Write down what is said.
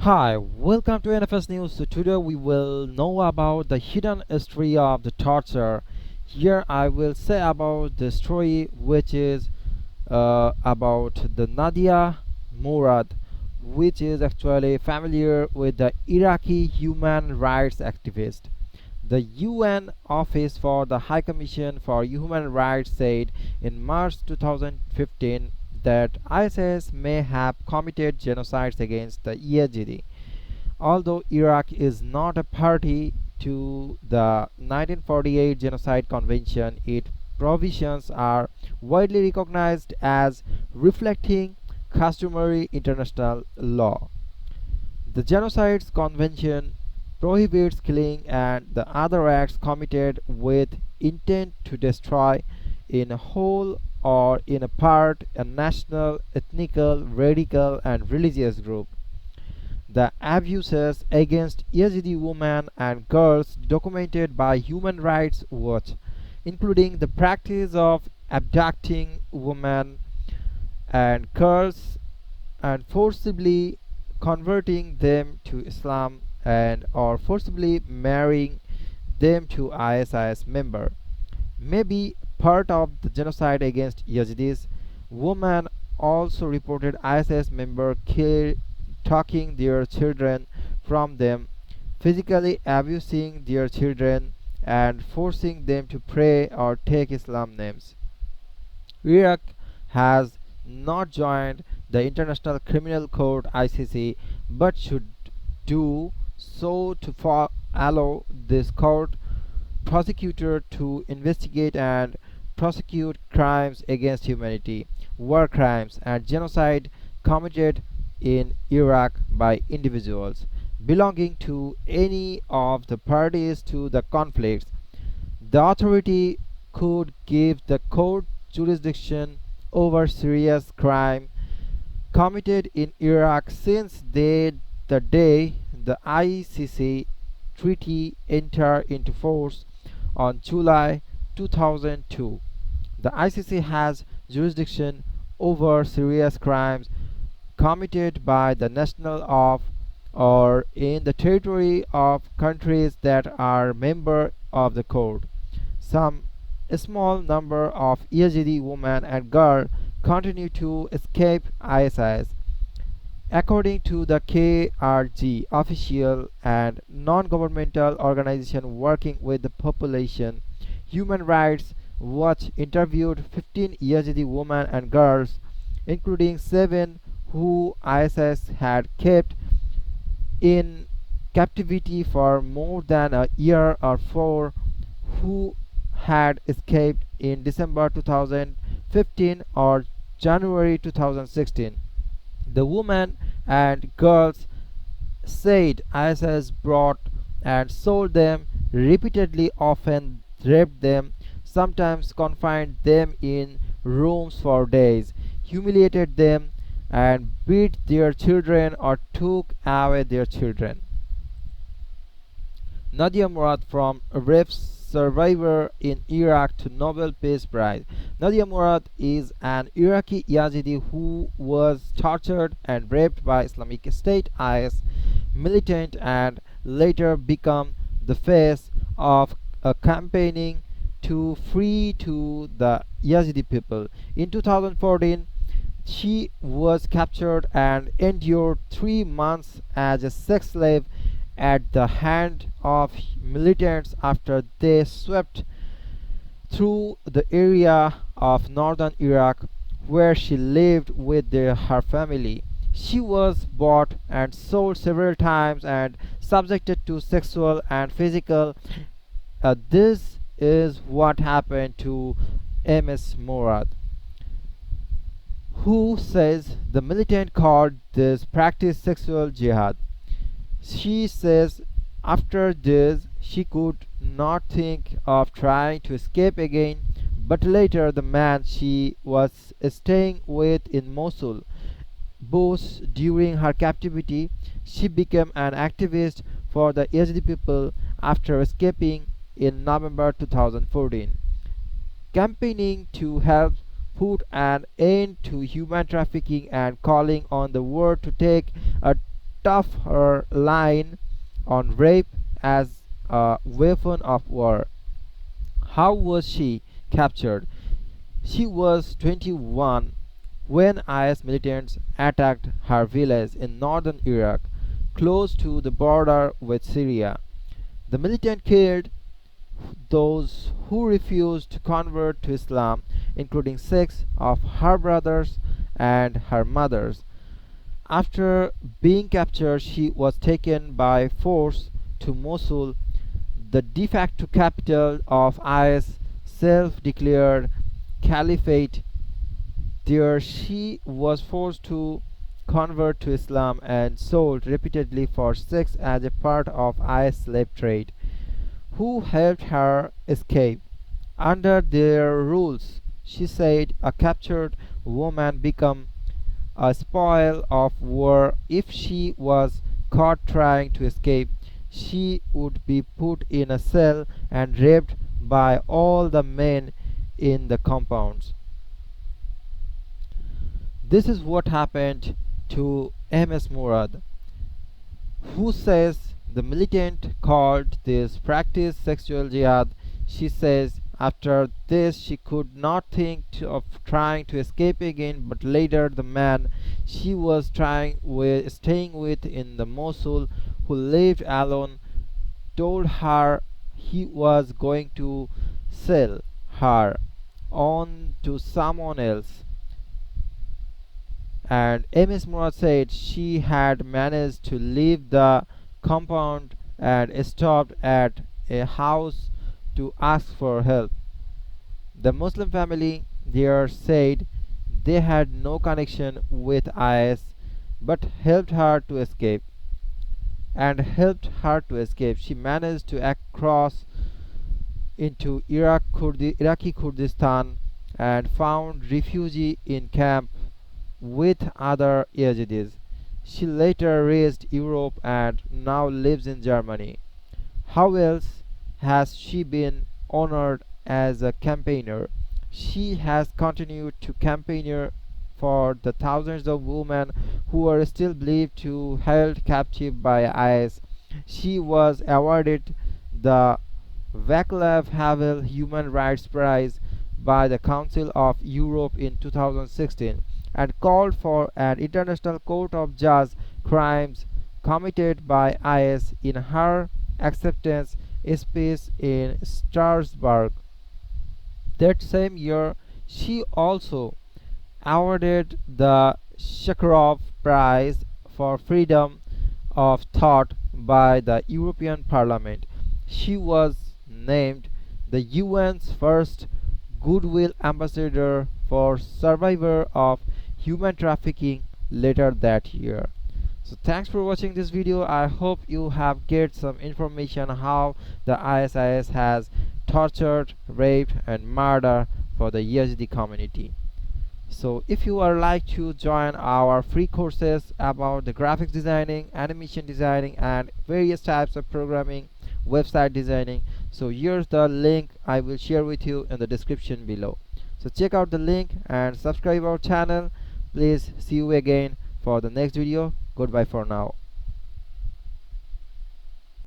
Hi, welcome to NFS News. So today we will know about the hidden history of the torture. Here I will say about the story which is about the Nadia Murad, which is actually familiar with the Iraqi human rights activist. The UN Office for the High Commission for Human Rights said in March 2015 that ISIS may have committed genocides against the Yazidi. Although Iraq is not a party to the 1948 Genocide Convention, its provisions are widely recognized as reflecting customary international law. The Genocides Convention prohibits killing and the other acts committed with intent to destroy in a whole or in a part a national, ethnical, radical, and religious group. The abuses against Yazidi women and girls documented by Human Rights Watch, including the practice of abducting women and girls and forcibly converting them to Islam and or forcibly marrying them to ISIS member, may be part of the genocide against Yazidis. Women also reported ISIS member taking their children from them, physically abusing their children, and forcing them to pray or take Islam names. Iraq has not joined the International Criminal Court (ICC) but should do so to allow this court prosecutor to investigate and prosecute crimes against humanity, war crimes, and genocide committed in Iraq by individuals belonging to any of the parties to the conflicts. The authority could give the court jurisdiction over serious crime committed in Iraq since the day the ICC treaty entered into force on July 2002. The ICC has jurisdiction over serious crimes committed by the national of or in the territory of countries that are member of the court. Some small number of Yazidi women and girls continue to escape ISIS. According to the KRG, official and non-governmental organization working with the population, Human Rights Watch interviewed 15 Yazidi women and girls, including 7 who ISIS had kept in captivity for more than a year or 4 who had escaped in December 2015 or January 2016. The women and girls said ISIS brought and sold them repeatedly, often raped them, sometimes confined them in rooms for days, humiliated them, and beat their children or took away their children. Nadia Murad, from rape survivor in Iraq to Nobel Peace Prize. Nadia Murad is an Iraqi Yazidi who was tortured and raped by Islamic State IS militant and later became the face of a campaigning to free to the Yazidi people. In 2014, she was captured and endured 3 months as a sex slave at the hand of militants after they swept through the area of northern Iraq where she lived with her family. She was bought and sold several times and subjected to sexual and physical. This is what happened to Ms. Murad, who says the militant called this practice sexual jihad. She says after this she could not think of trying to escape again, but later the man she was staying with in Mosul boasts during her captivity she became an activist for the Yazidi people after escaping in November 2014, campaigning to help put an end to human trafficking and calling on the world to take a tougher line on rape as a weapon of war. How was she captured? She was 21 when IS militants attacked her village in northern Iraq, close to the border with Syria. The militant killed those who refused to convert to Islam, including six of her brothers and her mothers. After being captured, she was taken by force to Mosul, the de facto capital of IS self declared caliphate. There she was forced to convert to Islam and sold repeatedly for sex as a part of IS slave trade. Who helped her escape? Under their rules, she said, a captured woman became a spoil of war. If she was caught trying to escape, she would be put in a cell and raped by all the men in the compounds. This is what happened to MS Murad, who says the militant called this practice sexual jihad. She says after this she could not of trying to escape again, but later the man she was staying with in the Mosul, who lived alone, told her he was going to sell her on to someone else. And Ms. Murad said she had managed to leave the compound and stopped at a house to ask for help. The Muslim family there said they had no connection with IS but helped her to escape. She managed to cross into Iraqi Kurdistan and found refuge in camp with other Yazidis. She later reached Europe and now lives in Germany. How else has she been honored as a campaigner? She has continued to campaign for the thousands of women who are still believed to held captive by IS. She was awarded the Václav Havel Human Rights Prize by the Council of Europe in 2016 and called for an international court of judge crimes committed by IS in her acceptance speech in Strasbourg. That same year, she also awarded the Sakharov Prize for Freedom of Thought by the European Parliament. She was named the UN's first Goodwill Ambassador for survivor of human trafficking later that year. So thanks for watching this video. I hope you have get some information how the ISIS has tortured, raped and murdered for the Yazidi community. So if you are like to join our free courses about the graphics designing, animation designing and various types of programming, website designing, so here's the link I will share with you in the description below. So check out the link and subscribe our channel. Please see you again for the next video. Goodbye for now.